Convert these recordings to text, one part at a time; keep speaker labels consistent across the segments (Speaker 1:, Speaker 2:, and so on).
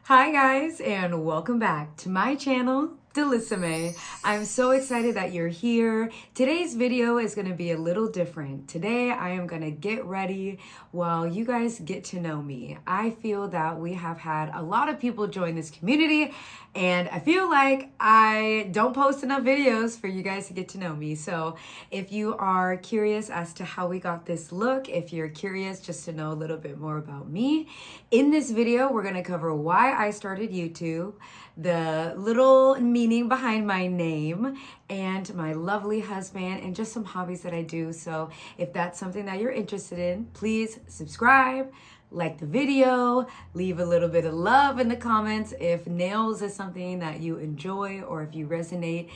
Speaker 1: Hi guys, and welcome back to my channel, Delissime. I'm so excited that you're here. Today's video is going to be a little different. Today I am going to get ready while you guys get to know me. I feel that we have had a lot of people join this community, and I feel like I don't post enough videos for you guys to get to know me. So if you are curious as to how we got this look, if you're curious just to know a little bit more about me, in this video we're going to cover why I started YouTube, the little meaning behind my name, and my lovely husband, and just some hobbies that I do. So if that's something that you're interested in, please subscribe, like the video, leave a little bit of love in the comments if nails is something that you enjoy or if you resonate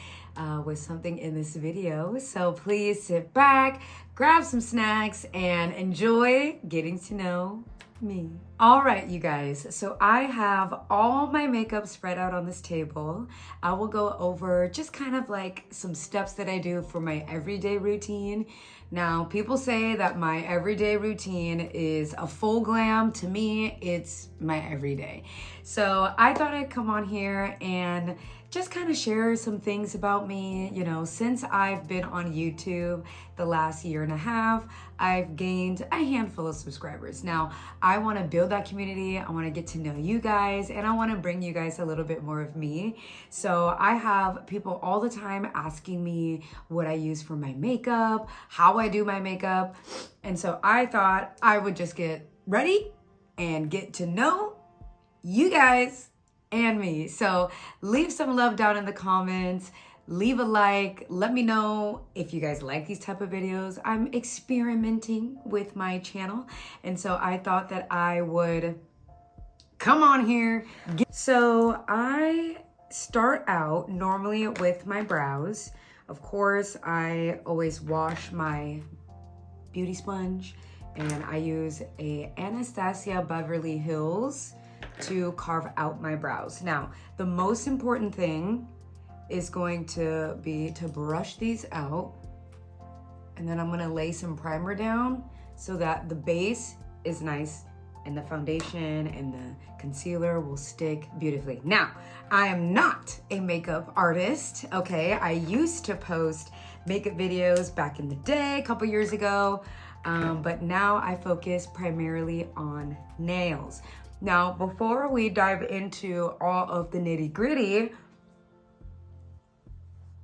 Speaker 1: with something in this video. So please sit back, grab some snacks, and enjoy getting to know me. All right, you guys, so I have all my makeup spread out on this table. I will go over just kind of like some steps that I do for my everyday routine. Now, people say that my everyday routine is a full glam. To me, it's my everyday. So I thought I'd come on here and just kind of share some things about me. You know, since I've been on YouTube the last year and a half, I've gained a handful of subscribers. Now, I want to build that community. I want to get to know you guys, and I want to bring you guys a little bit more of me. So I have people all the time asking me what I use for my makeup, how I do my makeup. And so I thought I would just get ready and get to know you guys and me. So leave some love down in the comments, leave a like, let me know if you guys like these type of videos. I'm experimenting with my channel, and so I thought that I would come on here. So I start out normally with my brows. Of course, I always wash my beauty sponge, and I use a Anastasia Beverly Hills to carve out my brows. Now, the most important thing is going to be to brush these out, and then I'm gonna lay some primer down so that the base is nice and the foundation and the concealer will stick beautifully. Now, I am not a makeup artist, okay? I used to post makeup videos back in the day, a couple years ago, but now I focus primarily on nails. Now, before we dive into all of the nitty-gritty,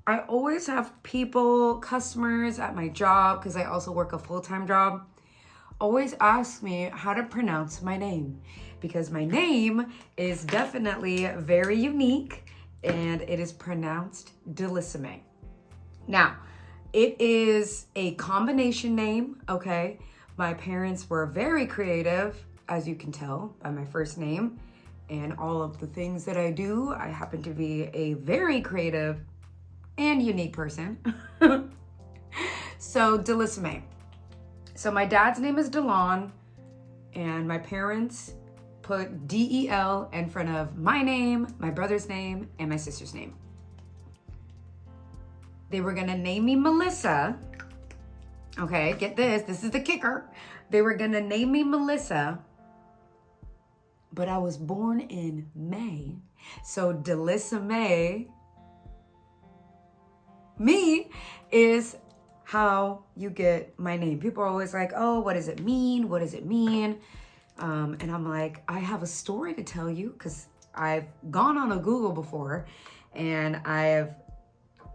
Speaker 1: I always have people, customers at my job, because I also work a full-time job, always ask me how to pronounce my name, because my name is definitely very unique and it is pronounced Delissime. Now, it is a combination name, okay? My parents were very creative, as you can tell by my first name and all of the things that I do. I happen to be a very creative and unique person. So Delissime. So my dad's name is Delon, and my parents put D-E-L in front of my name, my brother's name, and my sister's name. They were gonna name me Melissa. Okay, get this is the kicker. They were gonna name me Melissa, but I was born in May. So Delissime, me, is how you get my name. People are always like, oh, what does it mean? What does it mean? And I'm like, I have a story to tell you, because I've gone on a Google before, and I've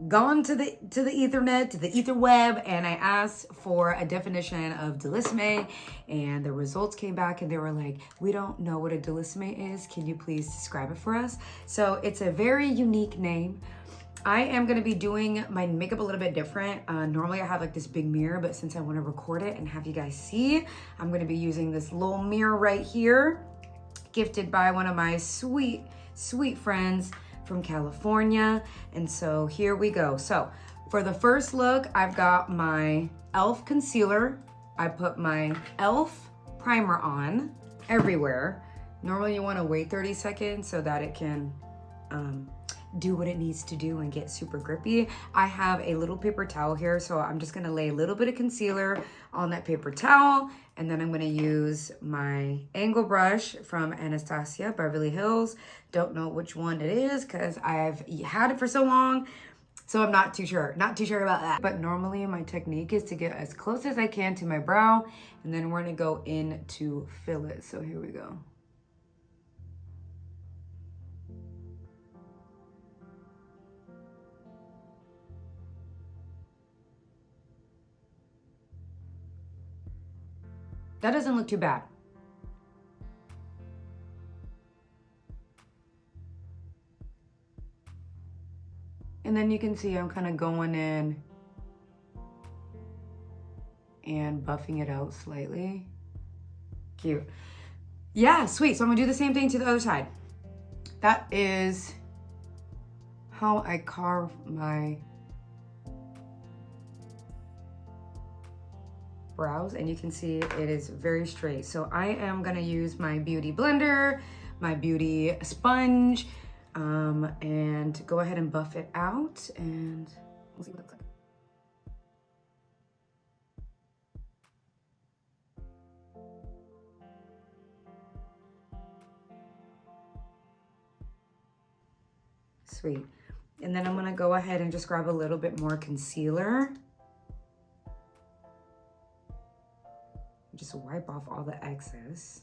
Speaker 1: gone to the ethernet, to the etherweb, and I asked for a definition of Delissime, and the results came back and they were like, we don't know what a Delissime is. Can you please describe it for us? So it's a very unique name. I am going to be doing my makeup a little bit different. Normally I have like this big mirror, but since I want to record it and have you guys see, I'm going to be using this little mirror right here, gifted by one of my sweet, sweet friends from California. And so here we go. So for the first look, I've got my e.l.f. concealer. I put my e.l.f. primer on everywhere. Normally you want to wait 30 seconds so that it can do what it needs to do and get super grippy. I have a little paper towel here, so I'm just gonna lay a little bit of concealer on that paper towel, and then I'm gonna use my angle brush from Anastasia Beverly Hills. Don't know which one it is because I've had it for so long, so I'm not too sure about that. But normally my technique is to get as close as I can to my brow, and then we're gonna go in to fill it. So here we go. That doesn't look too bad. And then you can see I'm kind of going in and buffing it out slightly. Cute. Yeah, sweet. So I'm gonna do the same thing to the other side. That is how I carve my brows, and you can see it is very straight. So I am gonna use my beauty blender, my beauty sponge, and go ahead and buff it out, and we'll see what it looks like. Sweet. And then I'm gonna go ahead and just grab a little bit more concealer. Just wipe off all the excess.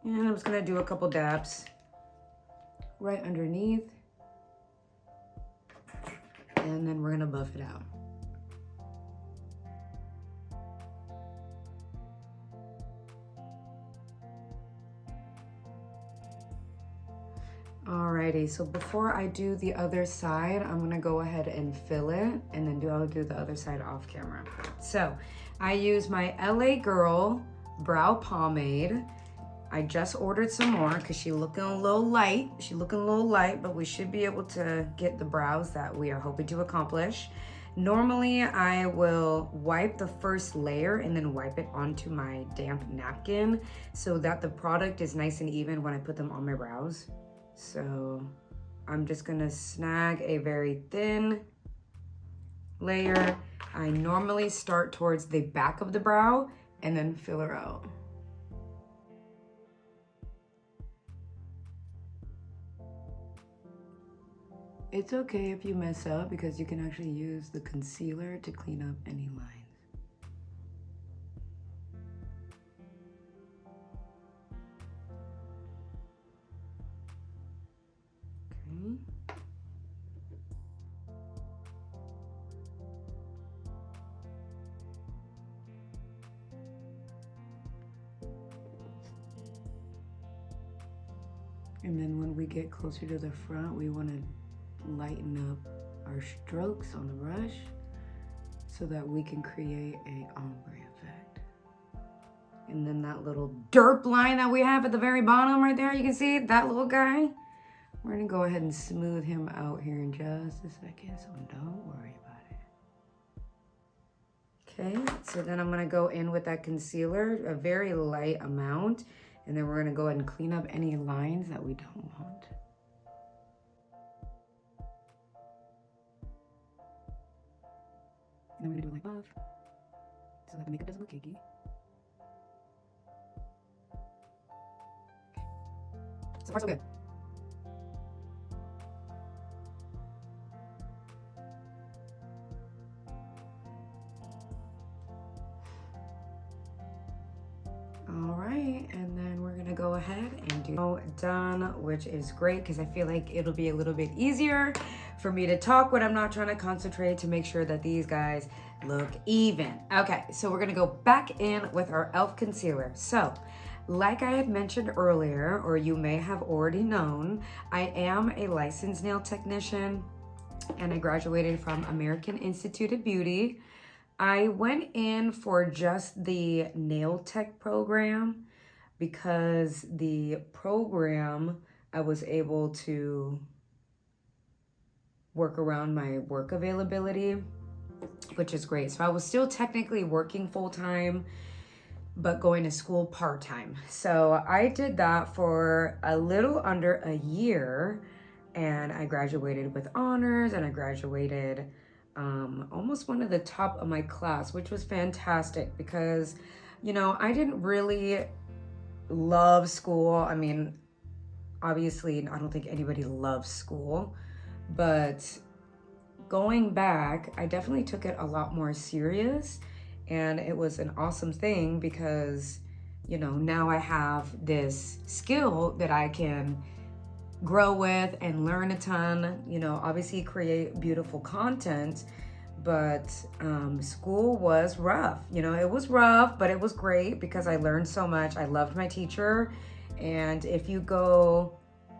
Speaker 1: And I'm just gonna do a couple dabs right underneath. And then we're gonna buff it out. Alrighty, so before I do the other side, I'm gonna go ahead and fill it, and then I'll do the other side off camera. So I use my LA Girl brow pomade. I just ordered some more because she's looking a little light. But we should be able to get the brows that we are hoping to accomplish. Normally, I will wipe the first layer and then wipe it onto my damp napkin so that the product is nice and even when I put them on my brows. So I'm just gonna snag a very thin layer. I normally start towards the back of the brow and then fill her out. It's okay if you mess up because you can actually use the concealer to clean up any lines. Okay. And then when we get closer to the front, we want to lighten up our strokes on the brush so that we can create a ombre effect. And then that little derp line that we have at the very bottom right there, you can see that little guy. We're gonna go ahead and smooth him out here in just a second, so don't worry about it. Okay, so then I'm gonna go in with that concealer, a very light amount, and then we're gonna go ahead and clean up any lines that we don't want. And then we're gonna do it like above, so that the makeup doesn't look cakey. So far, so good. All right, and then we're gonna go ahead and do done, which is great because I feel like it'll be a little bit easier for me to talk when I'm not trying to concentrate to make sure that these guys look even. Okay, so we're gonna go back in with our e.l.f. concealer. So, like I had mentioned earlier, or you may have already known, I am a licensed nail technician and I graduated from American Institute of Beauty. I went in for just the nail tech program because the program I was able to work around my work availability, which is great. So I was still technically working full time, but going to school part-time. So I did that for a little under a year, and I graduated with honors, and I graduated almost one of the top of my class, which was fantastic because, you know, I didn't really love school. I mean, obviously, I don't think anybody loves school, but going back, I definitely took it a lot more serious, and it was an awesome thing because, you know, now I have this skill that I can grow with and learn a ton, you know, obviously create beautiful content. But school was rough. You know, it was rough, but it was great because I learned so much. I loved my teacher. And if you go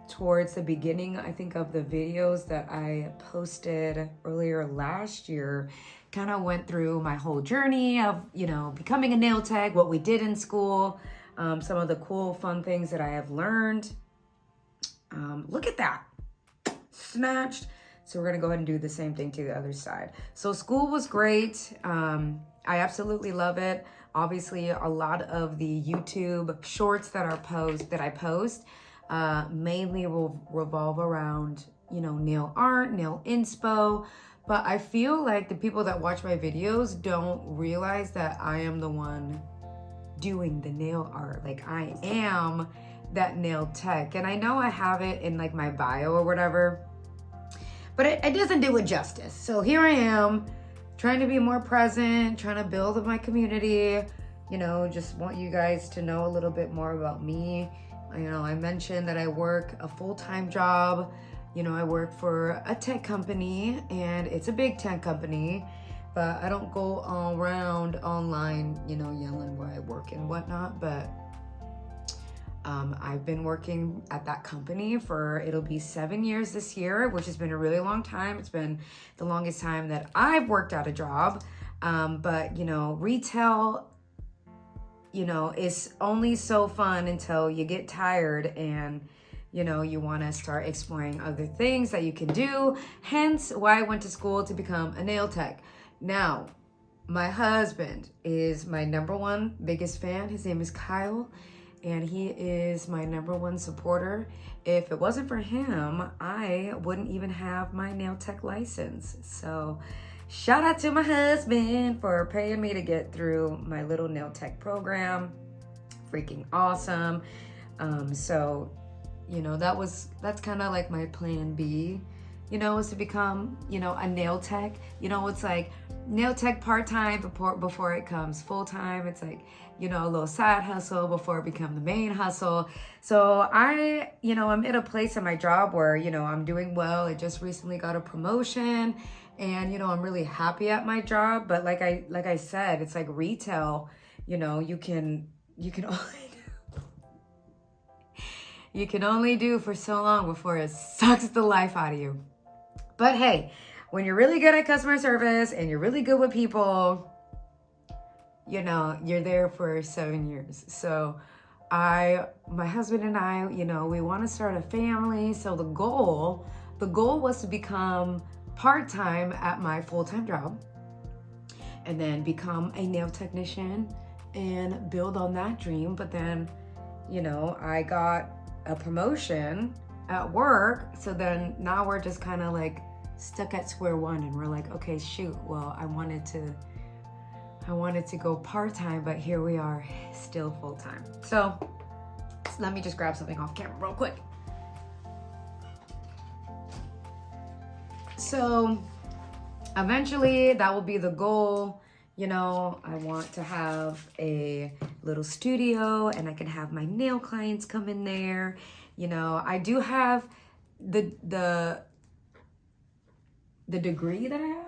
Speaker 1: towards the beginning, I think, of the videos that I posted earlier last year, kind of went through my whole journey of, you know, becoming a nail tech, what we did in school, some of the cool, fun things that I have learned. Look at that. Snatched. So we're gonna go ahead and do the same thing to the other side. So school was great. I absolutely love it. Obviously, a lot of the YouTube shorts that I post mainly will revolve around, you know, nail art, nail inspo. But I feel like the people that watch my videos don't realize that I am the one doing the nail art. Like, I am that nail tech. And I know I have it in like my bio or whatever, but it doesn't do it justice. So here I am trying to be more present, trying to build my community, you know, just want you guys to know a little bit more about me. You know, I mentioned that I work a full-time job. You know, I work for a tech company, and it's a big tech company, but I don't go all around online, you know, yelling where I work and whatnot. But I've been working at that company for, it'll be 7 years this year, which has been a really long time. It's been the longest time that I've worked at a job. But, you know, retail, you know, is only so fun until you get tired and, you know, you want to start exploring other things that you can do. Hence why I went to school to become a nail tech. Now, my husband is my number one biggest fan. His name is Kyle, and he is my number one supporter. If it wasn't for him, I wouldn't even have my nail tech license. So shout out to my husband for paying me to get through my little nail tech program. Freaking awesome. So, you know, that's kind of like my plan B, you know, is to become, you know, a nail tech. You know, it's like nail tech part-time before it comes full-time. It's like, you know, a little side hustle before it become the main hustle. So I'm at a place in my job where, you know, I'm doing well. I just recently got a promotion, and, you know, I'm really happy at my job. But like I said, it's like retail, you know, you can only do for so long before it sucks the life out of you. But hey, when you're really good at customer service and you're really good with people, you know, you're there for 7 years. So my husband and I, you know, we want to start a family. So the goal was to become part-time at my full-time job, and then become a nail technician and build on that dream. But then, you know, I got a promotion at work. So then now we're just kind of like stuck at square one, and we're like, okay, shoot, well, I wanted to go part-time, but here we are, still full-time. So let me just grab something off camera real quick. So eventually that will be the goal. You know, I want to have a little studio, and I can have my nail clients come in there. You know, I do have the degree that I have,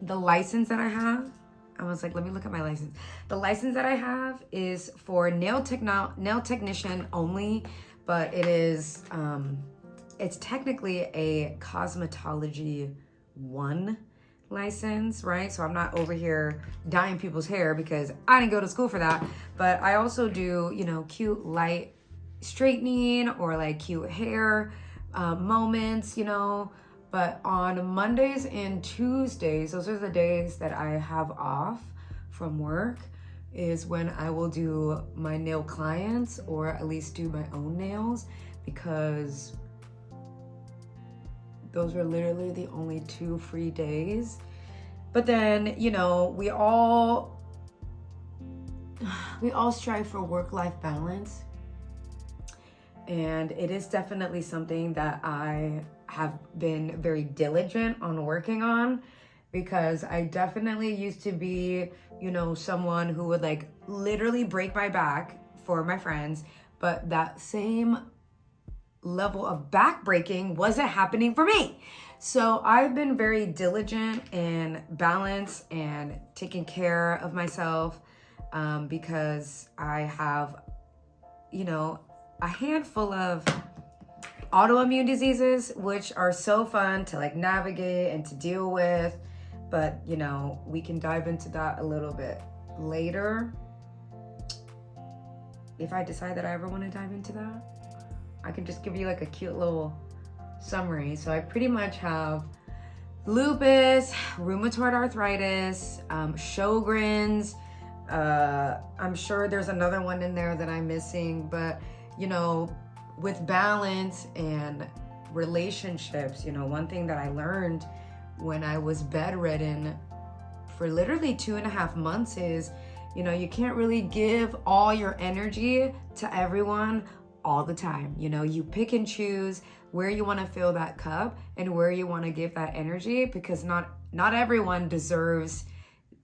Speaker 1: the license that I have. I was like, let me look at my license. The license that I have is for nail technician only, but it is, it's technically a cosmetology 1 license, right? So I'm not over here dyeing people's hair because I didn't go to school for that. But I also do, you know, cute light straightening or like cute hair moments, you know. But on Mondays and Tuesdays, those are the days that I have off from work is when I will do my nail clients, or at least do my own nails, because those were literally the only 2 free days. But then, you know, we all strive for work-life balance. And it is definitely something that I have been very diligent on working on, because I definitely used to be, you know, someone who would like literally break my back for my friends, but that same level of back breaking wasn't happening for me. So I've been very diligent in balance and taking care of myself, because I have, you know, a handful of autoimmune diseases, which are so fun to like navigate and to deal with. But, you know, we can dive into that a little bit later. If I decide that I ever want to dive into that, I can just give you like a cute little summary. So I pretty much have lupus, rheumatoid arthritis, Sjogren's. I'm sure there's another one in there that I'm missing, but you know, with balance and relationships, you know, one thing that I learned when I was bedridden for literally 2.5 months is, you know, you can't really give all your energy to everyone all the time. You know, you pick and choose where you want to fill that cup and where you want to give that energy, because not everyone deserves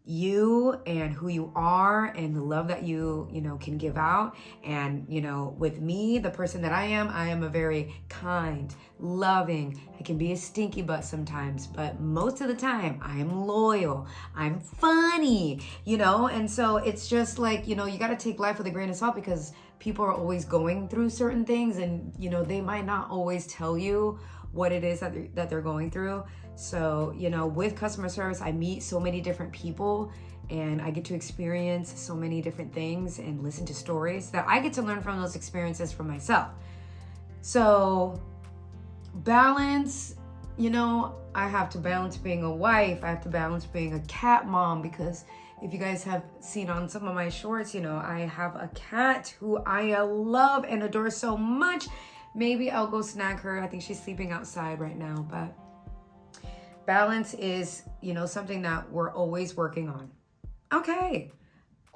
Speaker 1: you and who you are and the love that you know, can give out. And, you know, with me, the person that I am a very kind, loving, I can be a stinky butt sometimes, but most of the time I am loyal, I'm funny, you know? And so it's just like, you know, you got to take life with a grain of salt, because people are always going through certain things, and, you know, they might not always tell you what it is that they're going through. So, you know, with customer service, I meet so many different people, and I get to experience so many different things and listen to stories that I get to learn from those experiences for myself. So balance, you know, I have to balance being a wife. I have to balance being a cat mom, because if you guys have seen on some of my shorts, you know, I have a cat who I love and adore so much. Maybe I'll go snag her. I think she's sleeping outside right now, but balance is, you know, something that we're always working on. Okay.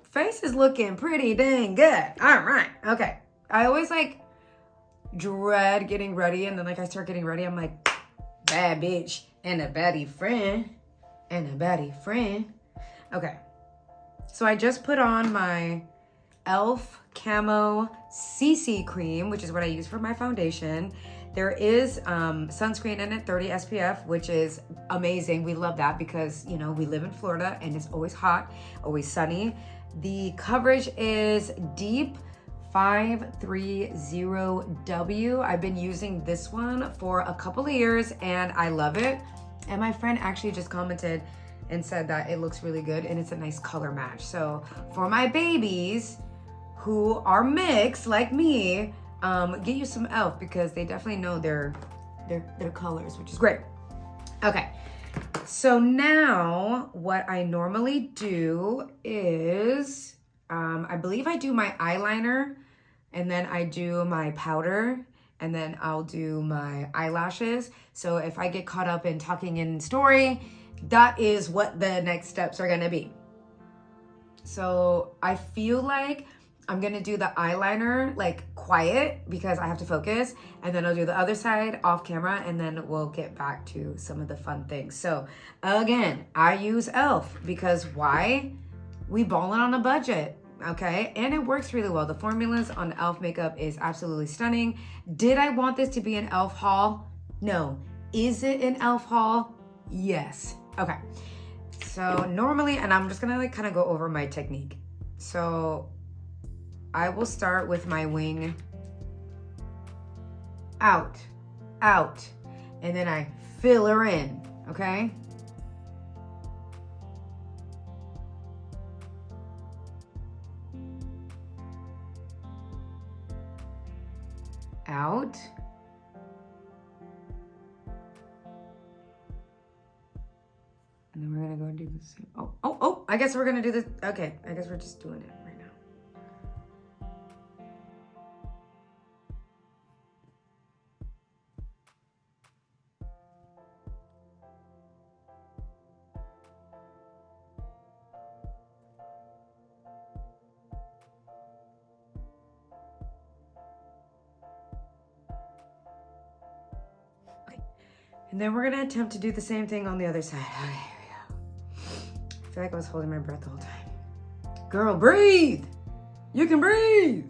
Speaker 1: Face is looking pretty dang good. All right. Okay. I always like dread getting ready, and then like I start getting ready, I'm like, bad bitch and a baddie friend and a baddie friend. Okay. So I just put on my e.l.f. Camo CC cream, which is what I use for my foundation. There is sunscreen in it, 30 SPF, which is amazing. We love that because, you know, we live in Florida and it's always hot, always sunny. The coverage is Deep 530W. I've been using this one for a couple of years and I love it. And my friend actually just commented and said that it looks really good and it's a nice color match. So for my babies who are mixed like me, get you some e.l.f. because they definitely know their colors, which is great. Okay, so now what I normally do is, I believe I do my eyeliner and then I do my powder and then I'll do my eyelashes. So if I get caught up in talking in story, that is what the next steps are gonna be. So I feel like I'm gonna do the eyeliner like quiet because I have to focus, and then I'll do the other side off camera, and then we'll get back to some of the fun things. So again, I use e.l.f. because why? We ballin' on a budget, okay? And it works really well. The formulas on e.l.f. makeup is absolutely stunning. Did I want this to be an e.l.f. haul? No. Is it an e.l.f. haul? Yes. Okay. So normally, and I'm just gonna like kind of go over my technique. So I will start with my wing out, and then I fill her in, okay? Out. And then we're gonna go and do the same. Oh. I guess we're gonna do this. Okay, I guess we're just doing it right now. Okay. And then we're gonna attempt to do the same thing on the other side. Okay, here we go. I feel like I was holding my breath the whole time. Girl, breathe! You can breathe!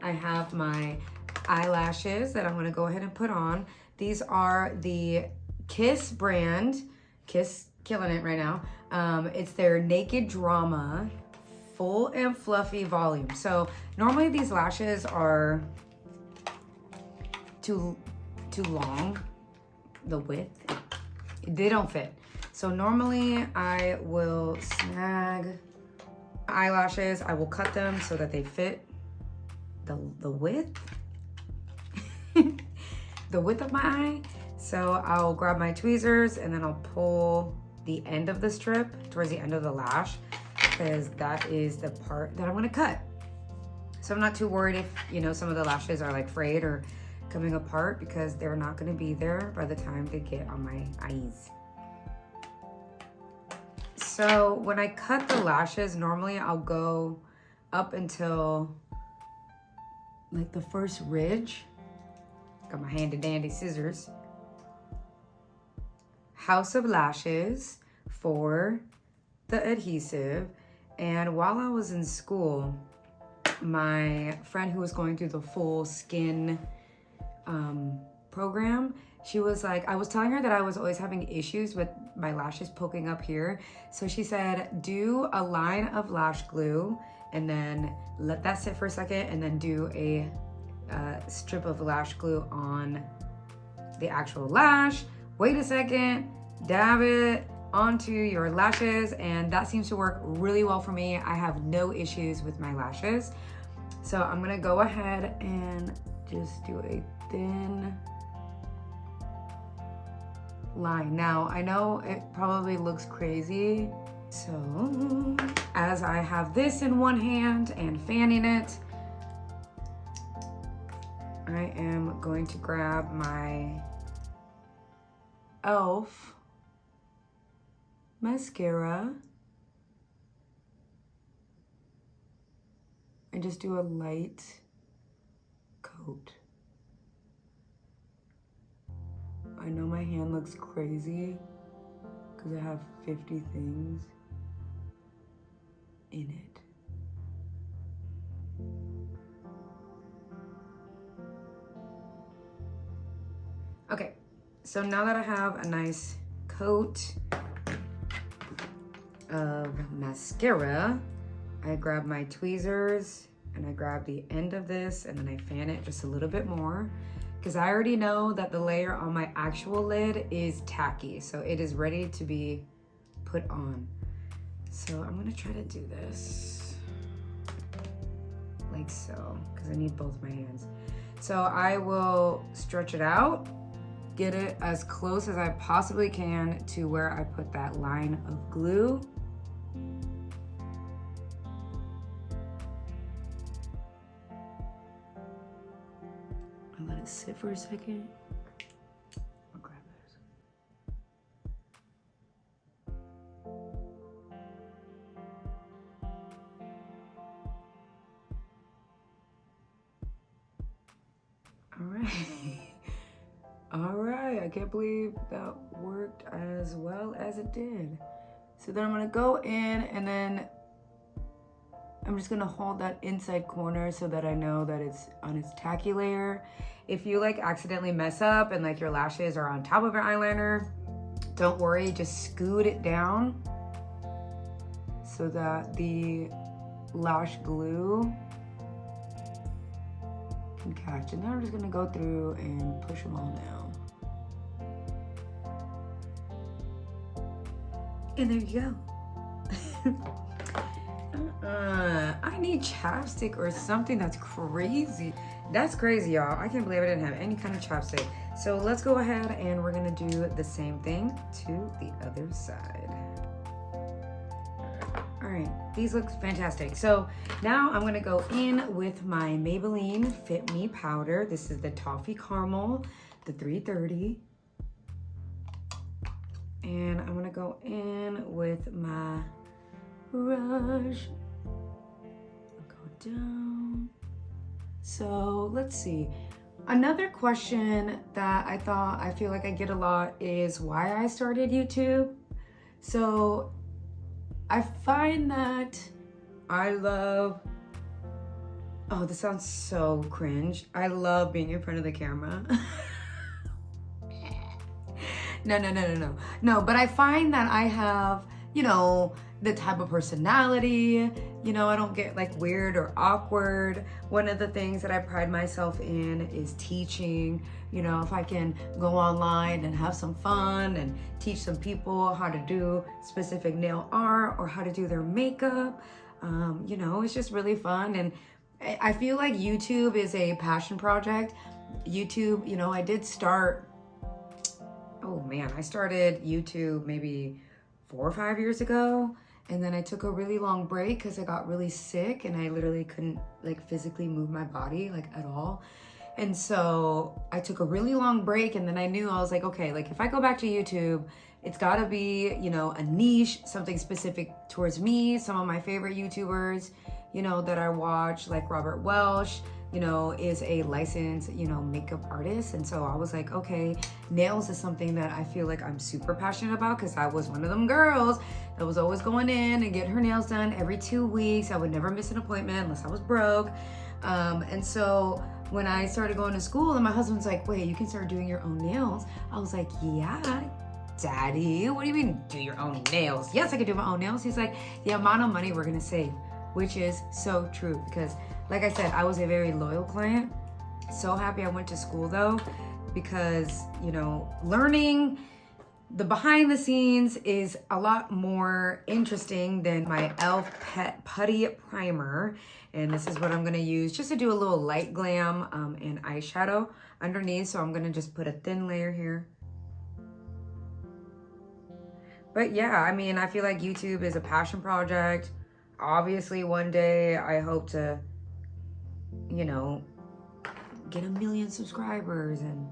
Speaker 1: I have my eyelashes that I'm going to go ahead and put on. These are the Kiss brand. Kiss killing it right now. It's their Naked Drama full and fluffy volume. So normally these lashes are too long, the width, they don't fit. So normally I will snag eyelashes, I will cut them so that they fit the width, the width of my eye. So I'll grab my tweezers and then I'll pull the end of the strip towards the end of the lash, because that is the part that I'm gonna cut. So I'm not too worried if, you know, some of the lashes are like frayed or coming apart, because they're not gonna be there by the time they get on my eyes. So when I cut the lashes, normally I'll go up until like the first ridge. Got my handy dandy scissors. House of Lashes for the adhesive. And while I was in school, my friend who was going through the full skin program, she was like, I was telling her that I was always having issues with my lashes poking up here. So she said, do a line of lash glue and then let that sit for a second, and then do a strip of lash glue on the actual lash. Wait a second, dab it onto your lashes, and that seems to work really well for me. I have no issues with my lashes. So I'm gonna go ahead and just do a thin line. Now, I know it probably looks crazy. So as I have this in one hand and fanning it, I am going to grab my e.l.f. mascara and just do a light coat. I know my hand looks crazy because I have 50 things in it. Okay, so now that I have a nice coat of mascara, I grab my tweezers and I grab the end of this and then I fan it just a little bit more, because I already know that the layer on my actual lid is tacky, so it is ready to be put on. So I'm gonna try to do this like so, because I need both my hands. So I will stretch it out, get it as close as I possibly can to where I put that line of glue. I'll let it sit for a second. I'll grab this. All right. All right, I can't believe that worked as well as it did. So then I'm gonna go in and then I'm just gonna hold that inside corner so that I know that it's on its tacky layer. If you like accidentally mess up and like your lashes are on top of your eyeliner, Don't worry, just scoot it down so that the lash glue can catch. And then I'm just gonna go through and push them all down. And there you go. I need chapstick or something that's crazy. That's crazy, y'all. I can't believe I didn't have any kind of chapstick. So let's go ahead and we're gonna do the same thing to the other side. All right, these look fantastic. So now I'm gonna go in with my Maybelline Fit Me powder. This is the Toffee Caramel, the 330. And I'm gonna go in with my brush. Go down. So let's see. Another question that I feel like I get a lot is why I started YouTube. So I find that I love, oh, this sounds so cringe. I love being in front of the camera. No, but I find that I have, you know, the type of personality, you know, I don't get like weird or awkward. One of the things that I pride myself in is teaching. You know, if I can go online and have some fun and teach some people how to do specific nail art or how to do their makeup, you know, it's just really fun. And I feel like YouTube is a passion project. YouTube, you know, I did start, oh man, I started YouTube maybe 4 or 5 years ago. And then I took a really long break because I got really sick and I literally couldn't like physically move my body like at all. And so I took a really long break and then I knew I was like, okay, like if I go back to YouTube, it's gotta be, you know, a niche, something specific towards me. Some of my favorite YouTubers, you know, that I watch, like Robert Welsh, you know, is a licensed, you know, makeup artist. And so I was like, okay, nails is something that I feel like I'm super passionate about because I was one of them girls that was always going in and getting her nails done every 2 weeks. I would never miss an appointment unless I was broke. And so when I started going to school and my husband's like, wait, you can start doing your own nails. I was like, yeah, Daddy, what do you mean do your own nails? Yes, I can do my own nails. He's like, the amount of money we're gonna save, which is so true because like I said, I was a very loyal client. So happy I went to school though, because, you know, learning the behind the scenes is a lot more interesting than my e.l.f. Pet Putty Primer. And this is what I'm gonna use just to do a little light glam and eyeshadow underneath. So I'm gonna just put a thin layer here. But yeah, I mean, I feel like YouTube is a passion project. Obviously, one day I hope to, you know, get 1 million subscribers and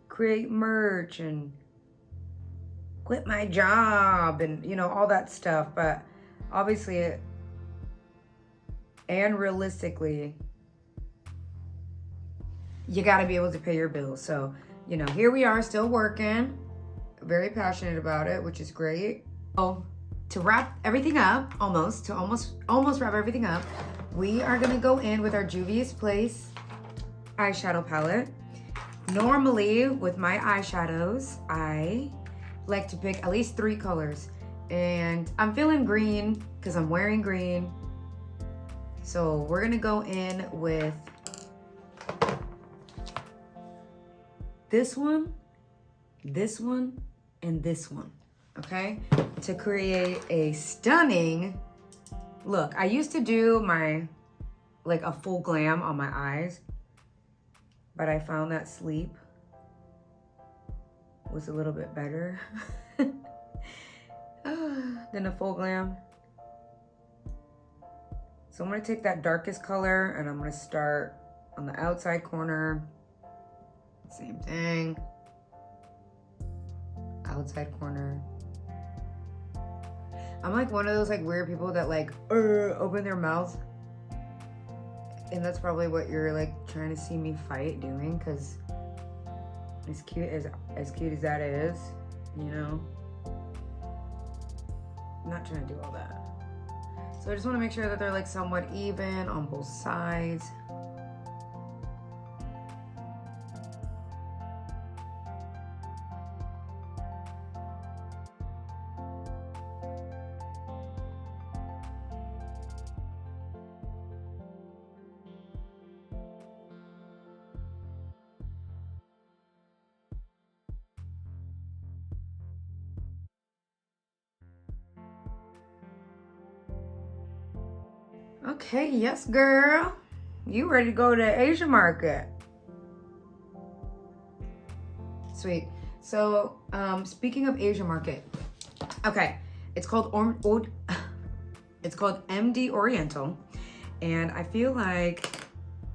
Speaker 1: create merch and quit my job and, you know, all that stuff. But obviously and realistically, you got to be able to pay your bills. So, you know, here we are still working, very passionate about it, which is great. Oh, to wrap everything up, almost wrap everything up, we are gonna go in with our Juvia's Place eyeshadow palette. Normally with my eyeshadows, I like to pick at least 3 colors. And I'm feeling green because I'm wearing green. So we're gonna go in with this one, and this one, okay? To create a stunning look. I used to do my, like a full glam on my eyes, but I found that sleep was a little bit better than a full glam. So I'm gonna take that darkest color and I'm gonna start on the outside corner. Same thing. Outside corner. I'm like one of those like weird people that like open their mouth, and that's probably what you're like trying to see me fight doing, because as cute as that is, you know, I'm not trying to do all that. So I just want to make sure that they're like somewhat even on both sides. Okay, yes, girl. You ready to go to the Asian market? Sweet. So, speaking of Asian market, okay, it's called it's called MD Oriental, and I feel like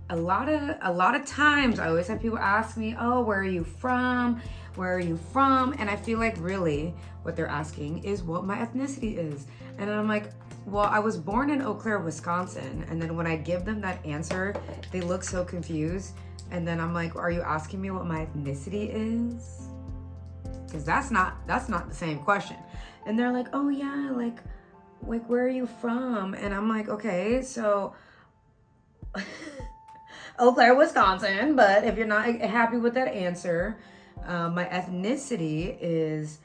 Speaker 1: a lot of times I always have people ask me, "Oh, where are you from? Where are you from?" And I feel like really what they're asking is what my ethnicity is, and I'm like, well, I was born in Eau Claire, Wisconsin, and then when I give them that answer, they look so confused, and then I'm like, are you asking me what my ethnicity is? Because that's not the same question. And they're like, oh yeah, like where are you from? And I'm like, okay, so Eau Claire, Wisconsin, but if you're not happy with that answer, my ethnicity is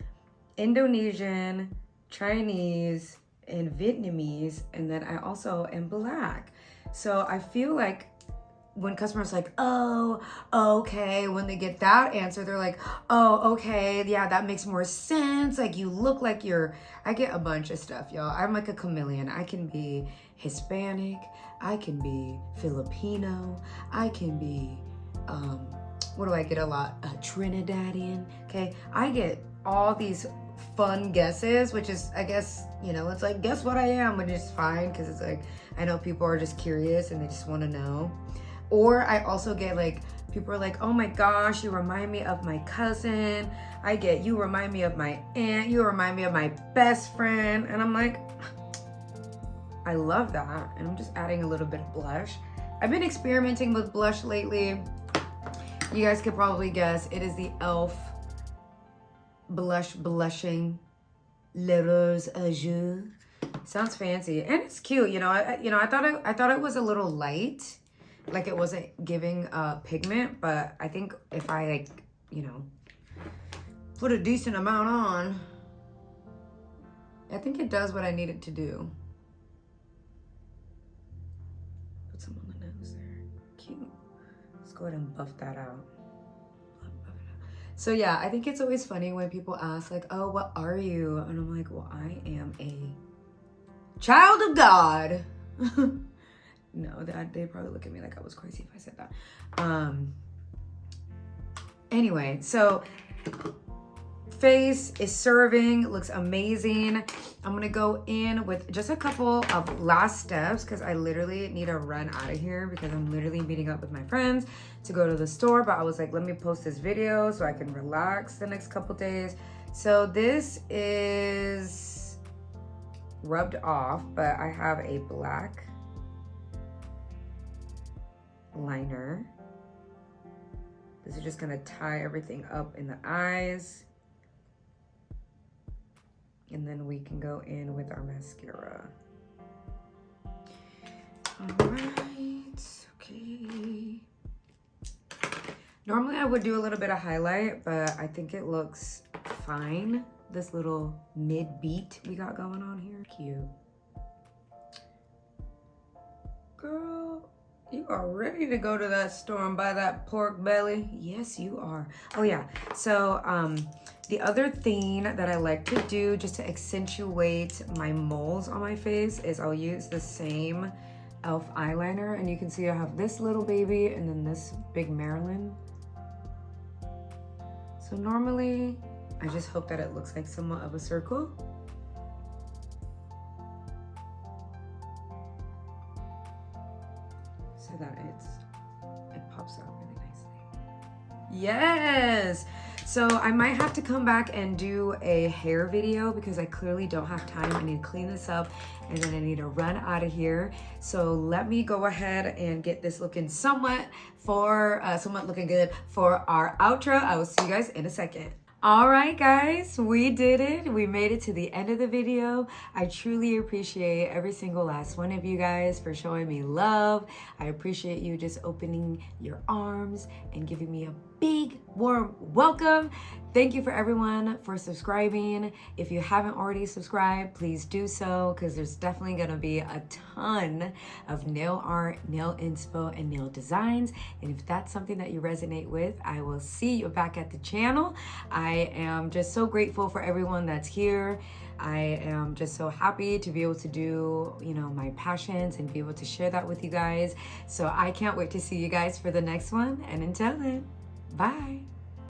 Speaker 1: Indonesian, Chinese, and Vietnamese, and then I also am Black. So I feel like when customers like, oh, okay, when they get that answer, they're like, oh, okay, yeah, that makes more sense. Like, you look like I get a bunch of stuff, y'all. I'm like a chameleon. I can be Hispanic, I can be Filipino, I can be, what do I get a lot? Trinidadian, okay? I get all these fun guesses, which is, I guess, it's like, guess what I am, which is fine, because it's like, I know people are just curious and they just want to know. Or I also get like, people are like, oh my gosh, you remind me of my cousin. I get, you remind me of my aunt, you remind me of my best friend. And I'm like, I love that. And I'm just adding a little bit of blush. I've been experimenting with blush lately. You guys could probably guess, it is the e.l.f. blushing Le Rose Azur. Sounds fancy and it's cute. I thought it was a little light, like it wasn't giving pigment, but I think if I put a decent amount on, I think it does what I need it to do. Put some on the nose there. Cute. Let's go ahead and buff that out. So yeah, I think it's always funny when people ask like, oh, what are you? And I'm like, well, I am a child of God. No, they'd probably look at me like I was crazy if I said that. Anyway, so face is serving, looks amazing. I'm gonna go in with just a couple of last steps because I literally need to run out of here because I'm literally meeting up with my friends to go to the store, but I was like, let me post this video so I can relax the next couple days. So this is rubbed off, but I have a black liner. This is just gonna tie everything up in the eyes. And then we can go in with our mascara. All right, okay. Normally I would do a little bit of highlight, but I think it looks fine. This little mid-beat we got going on here, cute. Girl, you are ready to go to that store and buy that pork belly? Yes, you are. Oh yeah, so the other thing that I like to do just to accentuate my moles on my face is I'll use the same e.l.f. eyeliner, and you can see I have this little baby and then this big Marilyn. So normally, I just hope that it looks like somewhat of a circle. So that it pops out really nicely. Yes! So I might have to come back and do a hair video because I clearly don't have time. I need to clean this up and then I need to run out of here. So let me go ahead and get this looking somewhat looking good for our outro. I will see you guys in a second. All right, guys, we did it. We made it to the end of the video. I truly appreciate every single last one of you guys for showing me love. I appreciate you just opening your arms and giving me a big warm welcome. Thank you for everyone for subscribing. If you haven't already subscribed, please do so because there's definitely gonna be a ton of nail art, nail inspo, and nail designs. And if that's something that you resonate with, I will see you back at the channel. I am just so grateful for everyone that's here. I am just so happy to be able to do, my passions and be able to share that with you guys. So I can't wait to see you guys for the next one. And until then, bye.